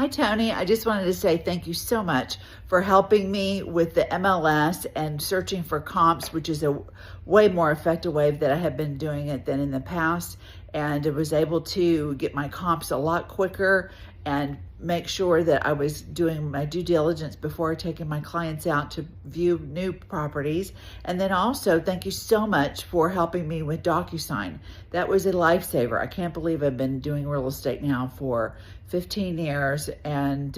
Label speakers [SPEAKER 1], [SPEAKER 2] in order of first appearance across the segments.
[SPEAKER 1] Hi, Tony. I just wanted to say thank you so much for helping me with the MLS and searching for comps, which is a way more effective way that I have been doing it than in the past. And I was able to get my comps a lot quicker and make sure that I was doing my due diligence before taking my clients out to view new properties. And then also, thank you so much for helping me with DocuSign. That was a lifesaver. I can't believe I've been doing real estate now for 15 years, and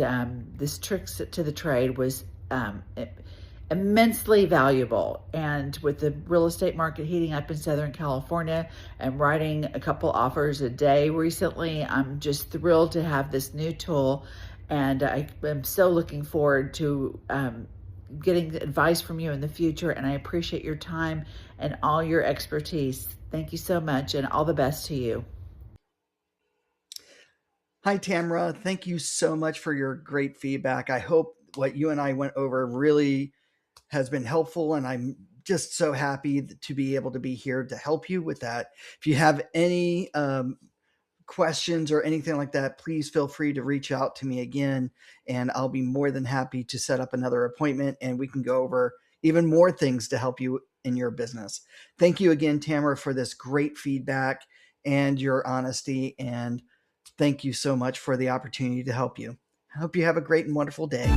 [SPEAKER 1] this tricks to the trade was immensely valuable. And with the real estate market heating up in Southern California and writing a couple offers a day recently, I'm just thrilled to have this new tool. And I am so looking forward to getting advice from you in the future. And I appreciate your time and all your expertise. Thank you so much, and all the best to you.
[SPEAKER 2] Hi, Tamorah. Thank you so much for your great feedback. I hope what you and I went over really has been helpful, and I'm just so happy to be able to be here to help you with that. If you have any questions or anything like that, please feel free to reach out to me again, and I'll be more than happy to set up another appointment and we can go over even more things to help you in your business. Thank you again, Tamorah, for this great feedback and your honesty, and thank you so much for the opportunity to help you. I hope you have a great and wonderful day.